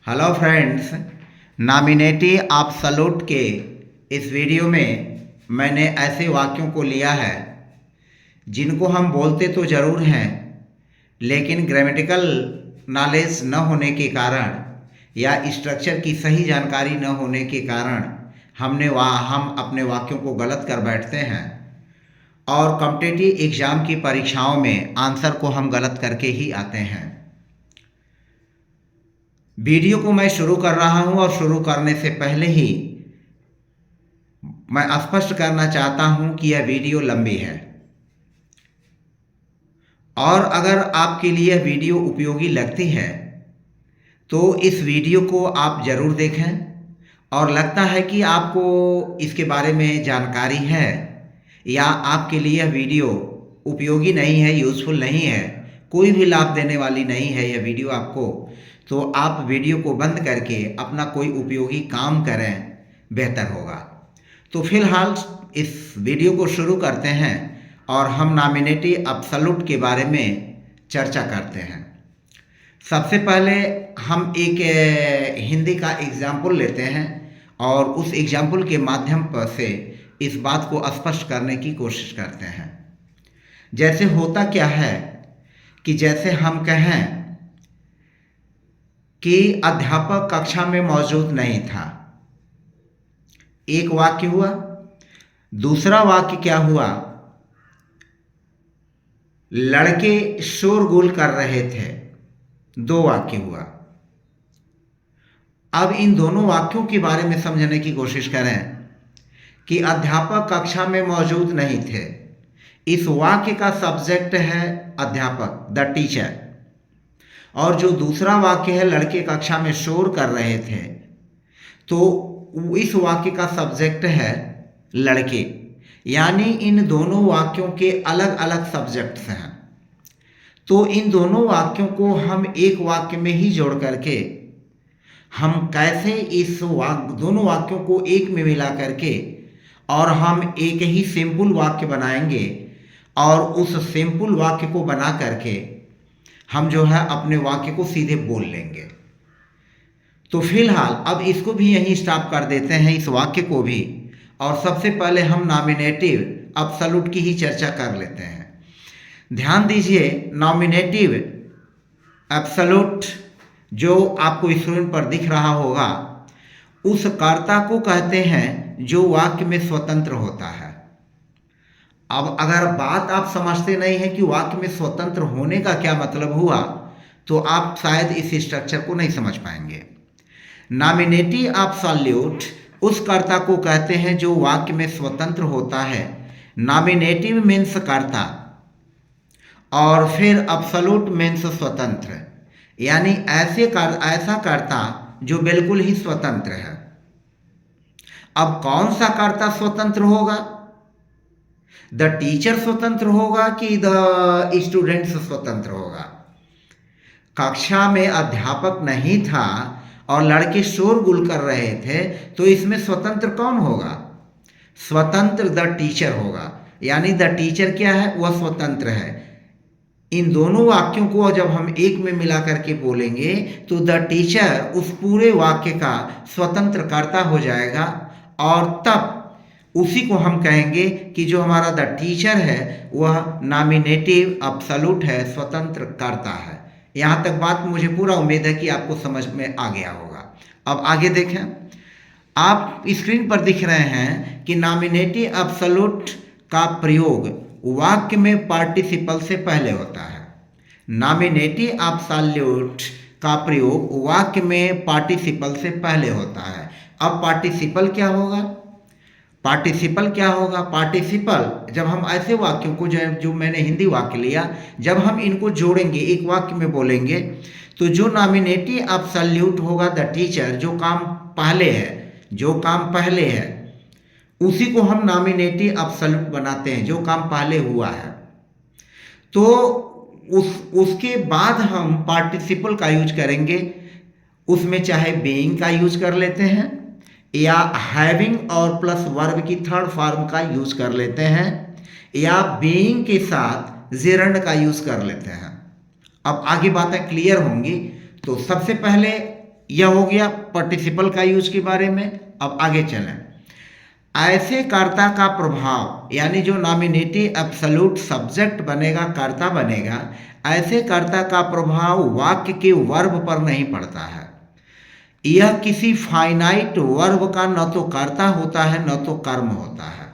Hello friends, nominative absolute के इस video में मैंने ऐसे वाक्यों को लिया है जिनको हम बोलते तो ज़रूर हैं, लेकिन ग्रामेटिकल नॉलेज न होने के कारण या स्ट्रक्चर की सही जानकारी न होने के कारण हम अपने वाक्यों को गलत कर बैठते हैं और कॉम्पिटिटिव एग्ज़ाम की परीक्षाओं में आंसर को हम गलत करके ही आते हैं। वीडियो को मैं शुरू कर रहा हूं और शुरू करने से पहले ही मैं स्पष्ट करना चाहता हूं कि यह वीडियो लंबी है और अगर आपके लिए यह वीडियो उपयोगी लगती है तो इस वीडियो को आप ज़रूर देखें और लगता है कि आपको इसके बारे में जानकारी है या आपके लिए यह वीडियो उपयोगी नहीं है, यूज़फुल नहीं है, कोई भी लाभ देने वाली नहीं है यह वीडियो आपको, तो आप वीडियो को बंद करके अपना कोई उपयोगी काम करें, बेहतर होगा। तो फिलहाल इस वीडियो को शुरू करते हैं और हम नॉमिनेटिव एब्सोल्यूट के बारे में चर्चा करते हैं। सबसे पहले हम एक हिंदी का एग्जाम्पल लेते हैं और उस एग्जाम्पल के माध्यम पर से इस बात को स्पष्ट करने की कोशिश करते हैं। जैसे होता क्या है कि जैसे हम कहें कि अध्यापक कक्षा में मौजूद नहीं था, एक वाक्य हुआ। दूसरा वाक्य क्या हुआ, लड़के शोरगुल कर रहे थे, दो वाक्य हुआ। अब इन दोनों वाक्यों के बारे में समझने की कोशिश करें कि अध्यापक कक्षा में मौजूद नहीं थे। इस वाक्य का सब्जेक्ट है अध्यापक, द टीचर, और जो दूसरा वाक्य है लड़के कक्षा में शोर कर रहे थे, तो इस वाक्य का सब्जेक्ट है लड़के। यानी इन दोनों वाक्यों के अलग अलग सब्जेक्ट्स हैं। तो इन दोनों वाक्यों को हम एक वाक्य में ही जोड़ करके हम कैसे इस दोनों वाक्यों को एक में मिला करके और हम एक ही सिंपल वाक्य बनाएंगे और उस सिंपल वाक्य को बना करके हम जो है अपने वाक्य को सीधे बोल लेंगे। तो फिलहाल अब इसको भी यहीं स्टॉप कर देते हैं, इस वाक्य को भी, और सबसे पहले हम नॉमिनेटिव एब्सोल्यूट की ही चर्चा कर लेते हैं। ध्यान दीजिए, नॉमिनेटिव एब्सोल्यूट जो आपको स्क्रीन पर दिख रहा होगा, उस कर्ता को कहते हैं जो वाक्य में स्वतंत्र होता है। अब अगर बात आप समझते नहीं है कि वाक्य में स्वतंत्र होने का क्या मतलब हुआ, तो आप शायद इस स्ट्रक्चर को नहीं समझ पाएंगे। नॉमिनेटिव एब्सोल्यूट उस कर्ता को कहते हैं जो वाक्य में स्वतंत्र होता है। नॉमिनेटिव मीन्स कर्ता और फिर एब्सोल्यूट मीन्स स्वतंत्र, यानी ऐसा कर्ता जो बिल्कुल ही स्वतंत्र है। अब कौन सा कर्ता स्वतंत्र होगा? द टीचर स्वतंत्र होगा कि द स्टूडेंट्स स्वतंत्र होगा? कक्षा में अध्यापक नहीं था और लड़के शोरगुल कर रहे थे, तो इसमें स्वतंत्र कौन होगा? स्वतंत्र द टीचर होगा। यानी द टीचर क्या है? वह स्वतंत्र है। इन दोनों वाक्यों को जब हम एक में मिला करके बोलेंगे तो द टीचर उस पूरे वाक्य का स्वतंत्र कर्ता हो जाएगा और तब उसी को हम कहेंगे कि जो हमारा द टीचर है वह नॉमिनेटिव एब्सोल्यूट है, स्वतंत्र कर्ता है। यहाँ तक बात मुझे पूरा उम्मीद है कि आपको समझ में आ गया होगा। अब आगे देखें, आप स्क्रीन पर दिख रहे हैं कि नॉमिनेटिव एब्सोल्यूट का प्रयोग वाक्य में पार्टिसिपल से पहले होता है। नॉमिनेटिव एब्सोल्यूट का प्रयोग वाक्य में पार्टिसिपल से पहले होता है। अब पार्टिसिपल क्या होगा? पार्टिसिपल जब हम ऐसे वाक्यों को जो मैंने हिंदी वाक्य लिया, जब हम इनको जोड़ेंगे एक वाक्य में बोलेंगे, तो जो नॉमिनेटिव एब्सोल्यूट होगा द टीचर, जो काम पहले है उसी को हम नॉमिनेटिव एब्सोल्यूट बनाते हैं, जो काम पहले हुआ है। तो उसके बाद हम पार्टिसिपल का यूज करेंगे। उसमें चाहे बीइंग का यूज कर लेते हैं या हैविंग और प्लस वर्ब की थर्ड फॉर्म का यूज कर लेते हैं या बीइंग के साथ जेरंड का यूज कर लेते हैं। अब आगे बातें क्लियर होंगी। तो सबसे पहले यह हो गया पार्टिसिपल का यूज के बारे में। अब आगे चलें। ऐसे कर्ता का प्रभाव, यानी जो नॉमिनेटिव एब्सोल्यूट सब्जेक्ट बनेगा, कर्ता बनेगा, ऐसे कर्ता का प्रभाव वाक्य के वर्ब पर नहीं पड़ता है। यह किसी फाइनाइट वर्ब का न तो कर्ता होता है न तो कर्म होता है।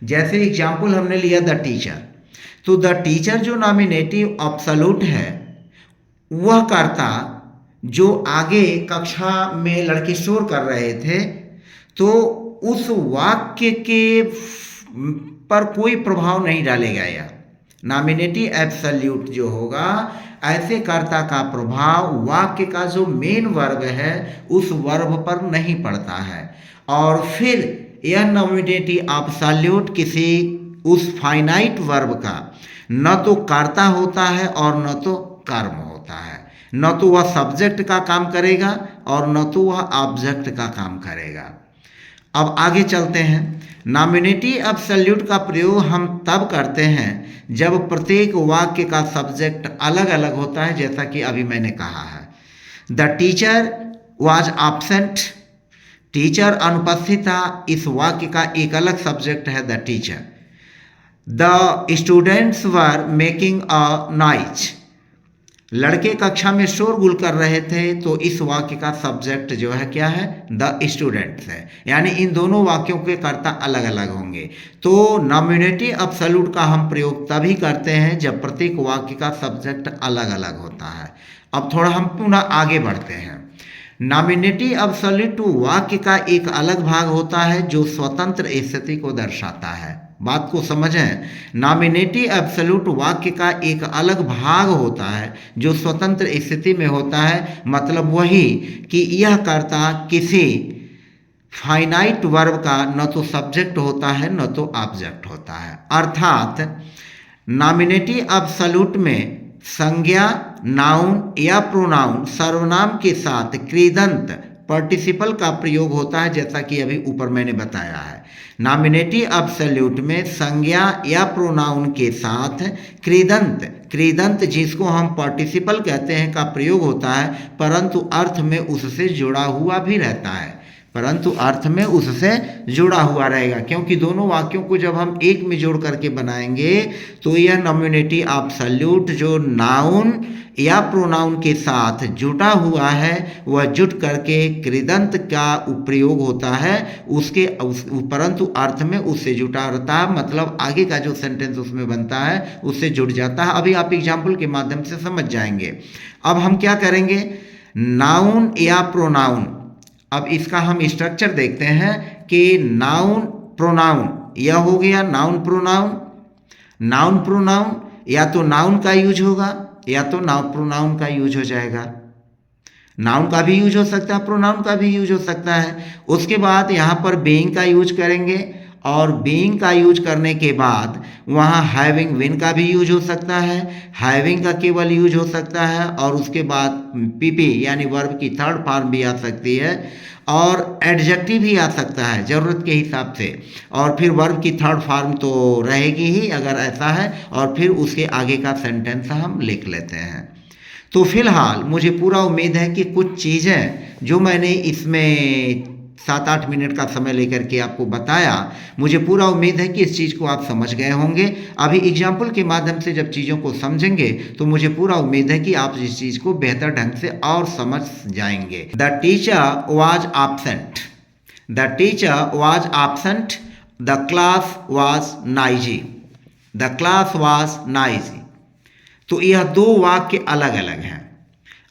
जैसे एग्जाम्पल हमने लिया द टीचर, तो द टीचर जो नॉमिनेटिव एब्सोल्यूट है, वह कर्ता जो आगे कक्षा में लड़के शोर कर रहे थे, तो उस वाक्य के पर कोई प्रभाव नहीं डालेगा। यह नॉमिनेटिव एब्सोल्यूट जो होगा, ऐसे कर्ता का प्रभाव वाक्य का जो मेन वर्ब है उस वर्ब पर नहीं पड़ता है। और फिर यह नॉमिनेटिव एब्सोल्यूट किसी उस फाइनाइट वर्ब का न तो कर्ता होता है और न तो कर्म होता है। न तो वह सब्जेक्ट का काम करेगा और न तो वह ऑब्जेक्ट का काम करेगा। अब आगे चलते हैं। नॉमिनेटिव एब्सोल्यूट का प्रयोग हम तब करते हैं जब प्रत्येक वाक्य का सब्जेक्ट अलग अलग होता है, जैसा कि अभी मैंने कहा है। The teacher was absent, teacher अनुपस्थित था, इस वाक्य का एक अलग सब्जेक्ट है the teacher. The students were making a noise, लड़के कक्षा में शोरगुल कर रहे थे, तो इस वाक्य का सब्जेक्ट जो है क्या है, द स्टूडेंट्स है। यानी इन दोनों वाक्यों के कर्ता अलग अलग होंगे। तो नॉमिनेटिव एब्सोल्यूट का हम प्रयोग तभी करते हैं जब प्रत्येक वाक्य का सब्जेक्ट अलग अलग होता है। अब थोड़ा हम पुनः आगे बढ़ते हैं। नॉमिनेटिव एब्सोल्यूट वाक्य का एक अलग भाग होता है जो स्वतंत्र स्थिति को दर्शाता है। बात को समझें, नॉमिनेटिव एब्सोल्यूट वाक्य का एक अलग भाग होता है जो स्वतंत्र स्थिति में होता है। मतलब वही कि यह कर्ता किसी फाइनाइट वर्ब का न तो सब्जेक्ट होता है न तो ऑब्जेक्ट होता है। अर्थात नॉमिनेटिव एब्सोल्यूट में संज्ञा, नाउन या प्रोनाउन सर्वनाम के साथ कृदंत पार्टिसिपल का प्रयोग होता है, जैसा कि अभी ऊपर मैंने बताया है। नॉमिनेटिव एब्सोल्यूट में संज्ञा या प्रोनाउन के साथ कृदंत जिसको हम पार्टिसिपल कहते हैं का प्रयोग होता है, परंतु अर्थ में उससे जुड़ा हुआ भी रहता है। परंतु अर्थ में उससे जुड़ा हुआ रहेगा, क्योंकि दोनों वाक्यों को जब हम एक में जोड़ करके बनाएंगे तो यह नॉमिनेटिव एब्सोल्यूट जो नाउन या प्रोनाउन के साथ जुटा हुआ है वह जुट करके कृदंत का प्रयोग होता है परंतु अर्थ में उससे जुटा रहता है। मतलब आगे का जो सेंटेंस उसमें बनता है उससे जुड़ जाता है। अभी आप एग्जाम्पल के माध्यम से समझ जाएंगे। अब हम क्या करेंगे, नाउन या प्रोनाउन। अब इसका हम स्ट्रक्चर देखते हैं कि नाउन प्रोनाउन, यह हो गया नाउन प्रोनाउन। नाउन प्रोनाउन या तो नाउन का यूज होगा या तो नाउन प्रोनाउन का यूज हो जाएगा। नाउन का भी यूज हो सकता है, प्रोनाउन का भी यूज हो सकता है। उसके बाद यहाँ पर बीइंग का यूज करेंगे और बीइंग का यूज करने के बाद वहाँ हैविंग विन का भी यूज हो सकता है, हैविंग का केवल यूज हो सकता है। और उसके बाद पीपी यानी वर्ब की थर्ड फॉर्म भी आ सकती है और एडजेक्टिव भी आ सकता है ज़रूरत के हिसाब से। और फिर वर्ब की थर्ड फॉर्म तो रहेगी ही अगर ऐसा है, और फिर उसके आगे का सेंटेंस हम लिख लेते हैं। तो फिलहाल मुझे पूरा उम्मीद है कि कुछ चीज़ें जो मैंने इसमें 7-8 मिनट का समय लेकर के आपको बताया, मुझे पूरा उम्मीद है कि इस चीज़ को आप समझ गए होंगे। अभी एग्जाम्पल के माध्यम से जब चीज़ों को समझेंगे तो मुझे पूरा उम्मीद है कि आप इस चीज़ को बेहतर ढंग से और समझ जाएंगे। The teacher was absent, the teacher was absent, the class was noisy, the class was noisy. तो यह दो वाक्य अलग अलग हैं।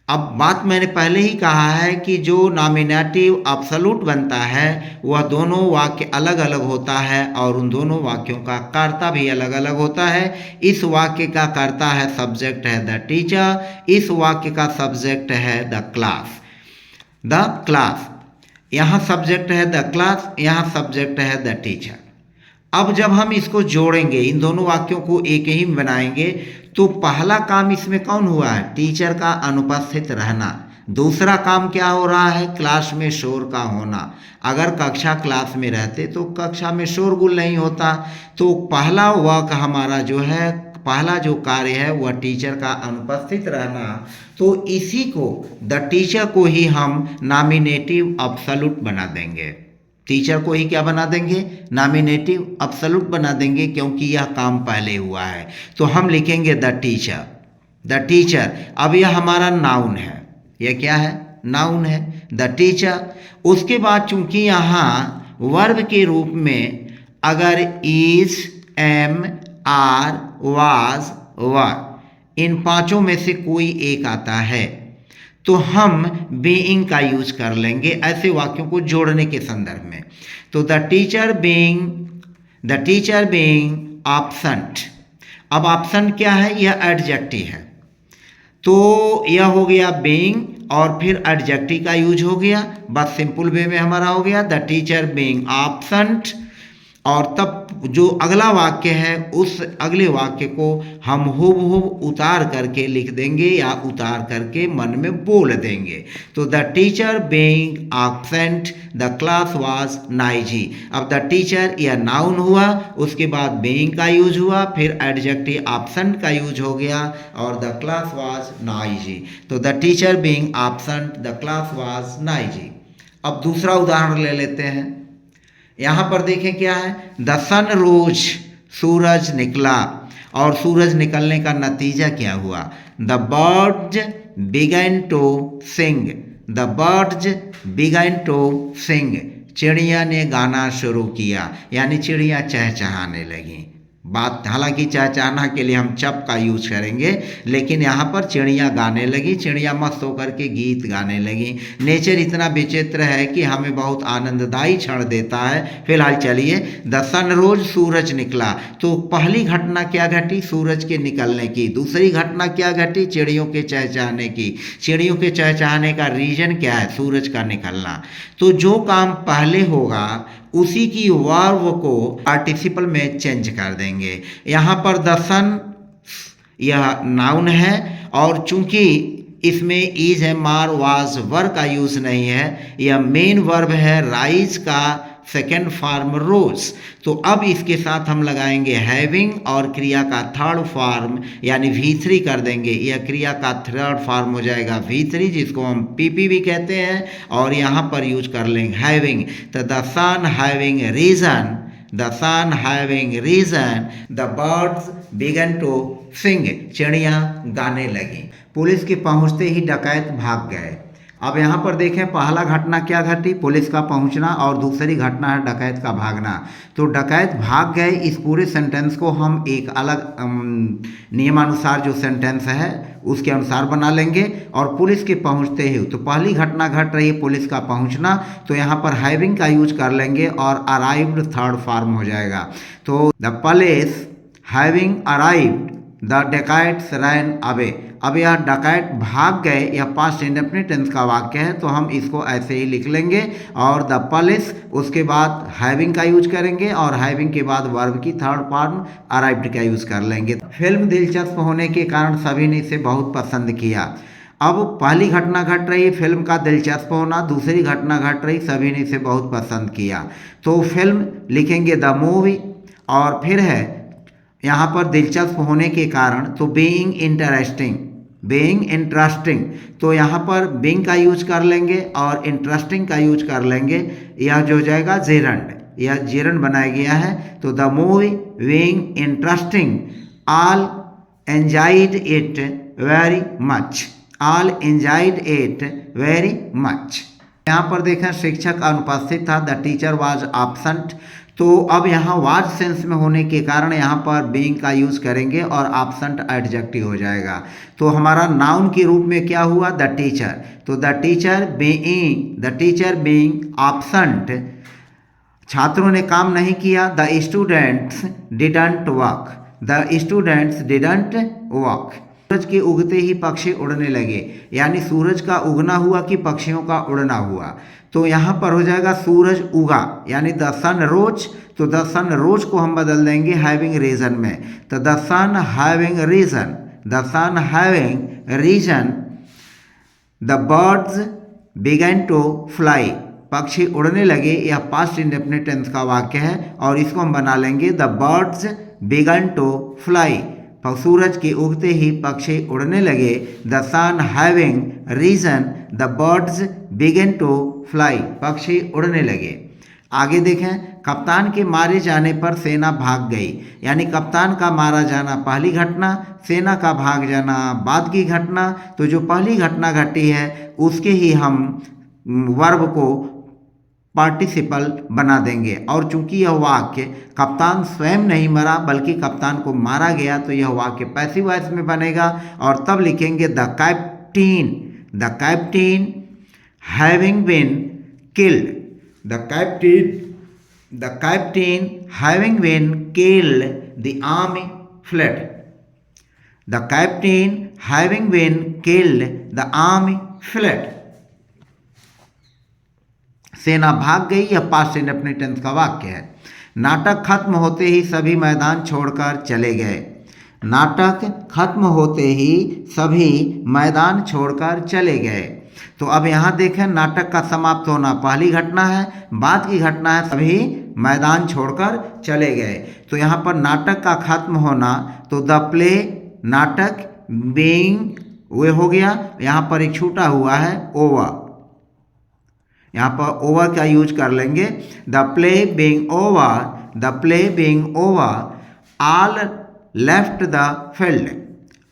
अब बात मैंने पहले ही कहा है कि जो नॉमिनेटिव एब्सोल्यूट बनता है वह दोनों वाक्य अलग अलग होता है और उन दोनों वाक्यों का कर्ता भी अलग अलग होता है। इस वाक्य का कर्ता है, सब्जेक्ट है द टीचर, इस वाक्य का सब्जेक्ट है द क्लास। द क्लास, यहाँ सब्जेक्ट है द क्लास, यहाँ सब्जेक्ट है द टीचर। अब जब हम इसको जोड़ेंगे, इन दोनों वाक्यों को एक ही में बनाएंगे, तो पहला काम इसमें कौन हुआ है, टीचर का अनुपस्थित रहना। दूसरा काम क्या हो रहा है, क्लास में शोर का होना। अगर कक्षा क्लास में रहते तो कक्षा में शोरगुल नहीं होता। तो पहला वाक्य हमारा जो है, पहला जो कार्य है वह टीचर का अनुपस्थित रहना, तो इसी को द टीचर को ही हम नॉमिनेटिव अब्सोल्यूट बना देंगे। टीचर को ही क्या बना देंगे? नॉमिनेटिव अब्सोल्यूट बना देंगे, क्योंकि यह काम पहले हुआ है। तो हम लिखेंगे द टीचर, द टीचर। अब यह हमारा नाउन है, यह क्या है? नाउन है, द टीचर। उसके बाद चूंकि यहाँ वर्ब के रूप में अगर इज, एम, आर, वाज, वर इन पांचों में से कोई एक आता है तो हम बीइंग का यूज कर लेंगे ऐसे वाक्यों को जोड़ने के संदर्भ में। तो द टीचर बीइंग एब्सेंट। अब एब्सेंट क्या है? यह एडजेक्टिव है, तो यह हो गया बीइंग और फिर एडजेक्टिव का यूज हो गया। बस सिंपल वे में हमारा हो गया द टीचर बीइंग एब्सेंट। और तब जो अगला वाक्य है उस अगले वाक्य को हम हूबहू उतार करके लिख देंगे या उतार करके मन में बोल देंगे। तो the teacher being absent the class was noisy. अब द टीचर यह नाउन हुआ, उसके बाद बीइंग का यूज हुआ, फिर एडजेक्टिव एब्सेंट का यूज हो गया और द क्लास वाज नॉइजी। तो the teacher being absent the class was noisy. अब दूसरा उदाहरण ले लेते हैं। यहाँ पर देखें क्या है? द सन रोज, सूरज निकला। और सूरज निकलने का नतीजा क्या हुआ? The birds began to sing, the birds began to sing. चिड़िया ने गाना शुरू किया, यानी चिड़िया चहचहाने लगी। बात हालांकि चहचहाना के लिए हम चप का यूज करेंगे, लेकिन यहाँ पर चिड़िया गाने लगी, चिड़िया मस्त होकर के गीत गाने लगी। नेचर इतना विचित्र है कि हमें बहुत आनंददायी क्षण देता है। फिलहाल चलिए, द सन रोज, सूरज निकला। तो पहली घटना क्या घटी? सूरज के निकलने की। दूसरी घटना क्या घटी? चिड़ियों के चहचहाने की। चिड़ियों के चहचहाने का रीजन क्या है? सूरज का निकलना। तो जो काम पहले होगा उसी की वर्ब को पार्टिसिपल में चेंज कर देंगे। यहाँ पर द सन यह नाउन है और चूंकि इसमें इज है, मार, वाज, वर का यूज नहीं है, यह मेन वर्ब है राइज का सेकेंड फॉर्म रोज। तो अब इसके साथ हम लगाएंगे हैविंग और क्रिया का थर्ड फॉर्म यानी V3 कर देंगे। यह क्रिया का थर्ड फॉर्म हो जाएगा V3, जिसको हम PP भी कहते हैं, और यहाँ पर यूज कर लेंगे हैविंग। तो the sun having risen, the sun having risen the birds began to sing. चिड़िया गाने लगी। पुलिस के पहुंचते ही डकैत भाग गए। अब यहाँ पर देखें पहला घटना क्या घटी? पुलिस का पहुँचना, और दूसरी घटना है डकैत का भागना। तो डकैत भाग गए, इस पूरे सेंटेंस को हम एक अलग नियमानुसार जो सेंटेंस है उसके अनुसार बना लेंगे। और पुलिस के पहुँचते ही, तो पहली घटना घट रही है पुलिस का पहुँचना, तो यहाँ पर हैविंग का यूज कर लेंगे और अराइव्ड थर्ड फॉर्म हो जाएगा। तो the police having arrived the dacoits ran away. अब यह डकैत भाग गए, यह पास्ट इंडेफिनिट टेंस का वाक्य है, तो हम इसको ऐसे ही लिख लेंगे। और द पुलिस, उसके बाद हैविंग का यूज करेंगे और हैविंग के बाद वर्ब की थर्ड फॉर्म अराइव्ड का यूज कर लेंगे। फिल्म दिलचस्प होने के कारण सभी ने इसे बहुत पसंद किया। अब पहली घटना घट रही फिल्म का दिलचस्प होना, दूसरी घटना घट रही सभी ने इसे बहुत पसंद किया। तो फिल्म लिखेंगे द मूवी, और फिर है यहाँ पर दिलचस्प होने के कारण, तो बीइंग इंटरेस्टिंग, बीइंग इंटरेस्टिंग। तो यहाँ पर बीइंग का यूज कर लेंगे और इंटरेस्टिंग का यूज कर लेंगे। यह जो हो जाएगा जेरंड, यह जेरंड बनाया गया है। तो the movie being interesting all enjoyed it very much, all enjoyed it very much. यहाँ पर देखें शिक्षक अनुपस्थित था, द टीचर वाज एब्सेंट। तो अब यहाँ वाज सेंस में होने के कारण यहाँ पर बीइंग का यूज करेंगे और एब्सेंट एडजेक्टिव हो जाएगा। तो हमारा नाउन के रूप में क्या हुआ? The teacher. तो द टीचर बीइंग एब्सेंट, छात्रों ने काम नहीं किया। The students didn't work, the students didn't work. सूरज के उगते ही पक्षी उड़ने लगे, यानी सूरज का उगना हुआ कि पक्षियों का उड़ना हुआ। तो यहाँ पर हो जाएगा सूरज उगा, यानी द सन रोज। तो द सन रोज को हम बदल देंगे हैविंग रीजन में। तो the sun having risen, the sun having risen the birds began to fly, पक्षी उड़ने लगे। यह पास्ट इंडेफिनिट टेंस का वाक्य है और इसको हम बना लेंगे the birds began to fly, सूरज के उगते ही पक्षी उड़ने लगे। The sun having risen the birds began to fly, पक्षी उड़ने लगे। आगे देखें, कप्तान के मारे जाने पर सेना भाग गई, यानी कप्तान का मारा जाना पहली घटना, सेना का भाग जाना बाद की घटना। तो जो पहली घटना घटी है उसके ही हम वर्ब को पार्टिसिपल बना देंगे। और चूंकि यह वाक्य कप्तान स्वयं नहीं मरा बल्कि कप्तान को मारा गया, तो यह वाक्य पैसिव वॉइस में बनेगा और तब लिखेंगे the captain having been killed, the captain having been killed the army fled, the captain having been killed the army fled. सेना भाग गई, यह पास्ट इंडेफिनिट टेंस का वाक्य है। नाटक खत्म होते ही सभी मैदान छोड़कर चले गए, नाटक खत्म होते ही सभी मैदान छोड़कर चले गए। तो अब यहाँ देखें, नाटक का समाप्त होना पहली घटना है, बाद की घटना है सभी मैदान छोड़कर चले गए। तो यहाँ पर नाटक का खत्म होना, तो द प्ले, नाटक, बीइंग वे हो गया, यहाँ पर एक छूटा हुआ है ओवर, यहाँ पर ओवर का यूज कर लेंगे। The play being over, the play being over, all left the field,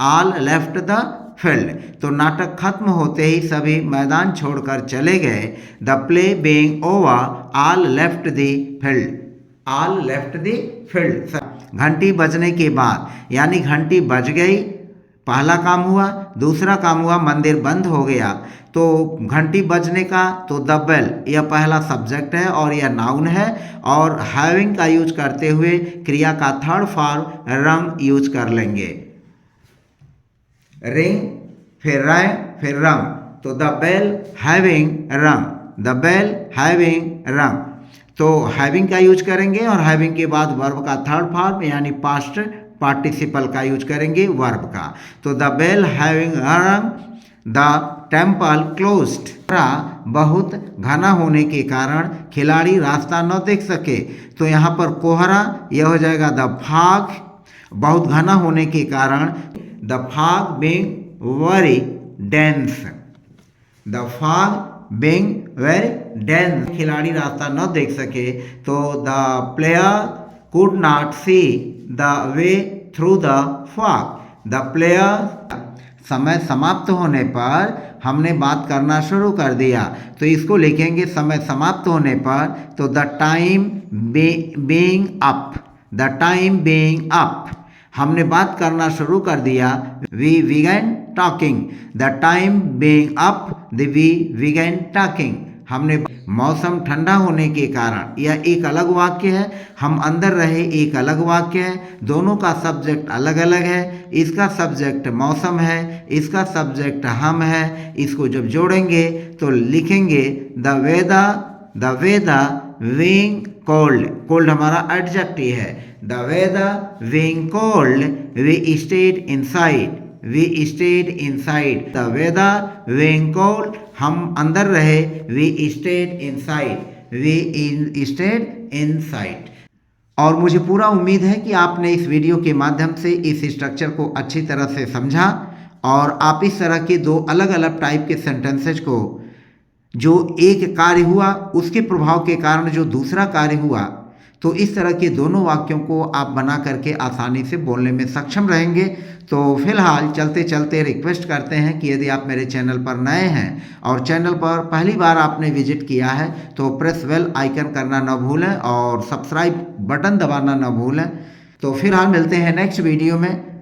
all left the field. तो नाटक खत्म होते ही सभी मैदान छोड़कर चले गए। The play being over, all left the field, all left the field. घंटी बजने के बाद, यानी घंटी बज गई, पहला काम हुआ। दूसरा काम हुआ, मंदिर बंद हो गया। तो घंटी बजने का, तो द बेल यह पहला सब्जेक्ट है और यह नाउन है, और हैविंग का यूज करते हुए क्रिया का थर्ड फॉर्म रंग यूज कर लेंगे। रिंग, फिर रंग, फिर रंग। तो द बेल हैविंग रंग, द बेल हैविंग रंग। तो हैविंग का यूज करेंगे और हैविंग के बाद वर्ब का थर्ड फॉर्म यानी पास्ट पार्टिसिपल का यूज करेंगे वर्ब का। तो द बेल हैविंग रंग, द टेम्पल क्लोज्ड, बहुत घना होने के कारण खिलाड़ी रास्ता न देख सके। तो यहाँ पर कोहरा यह हो जाएगा द फॉग, बहुत घना होने के कारण, the fog being very dense, the fog being very dense, खिलाड़ी रास्ता न देख सके। तो the player could not see the way through the fog, the player. समय समाप्त होने पर हमने बात करना शुरू कर दिया, तो इसको लिखेंगे समय समाप्त होने पर। तो the time being up, the time being up, हमने बात करना शुरू कर दिया। We began talking, the time being up, we began talking, हमने मौसम ठंडा होने के कारण, यह एक अलग वाक्य है, हम अंदर रहे एक अलग वाक्य है, दोनों का सब्जेक्ट अलग अलग है। इसका सब्जेक्ट मौसम है, इसका सब्जेक्ट हम है। इसको जब जोड़ेंगे तो लिखेंगे the weather being cold, cold हमारा एडजेक्टिव है। The weather being cold, we stayed inside, we stayed inside, the weather being cold, हम अंदर रहे, we stayed inside, we stayed inside. और मुझे पूरा उम्मीद है कि आपने इस वीडियो के माध्यम से इस स्ट्रक्चर को अच्छी तरह से समझा और आप इस तरह के दो अलग अलग टाइप के सेंटेंसेज को, जो एक कार्य हुआ उसके प्रभाव के कारण जो दूसरा कार्य हुआ, तो इस तरह के दोनों वाक्यों को आप बना करके आसानी से बोलने में सक्षम रहेंगे। तो फिलहाल चलते चलते रिक्वेस्ट करते हैं कि यदि आप मेरे चैनल पर नए हैं और चैनल पर पहली बार आपने विजिट किया है तो प्रेस बेल आइकन करना न भूलें और सब्सक्राइब बटन दबाना न भूलें। तो फिलहाल मिलते हैं नेक्स्ट वीडियो में।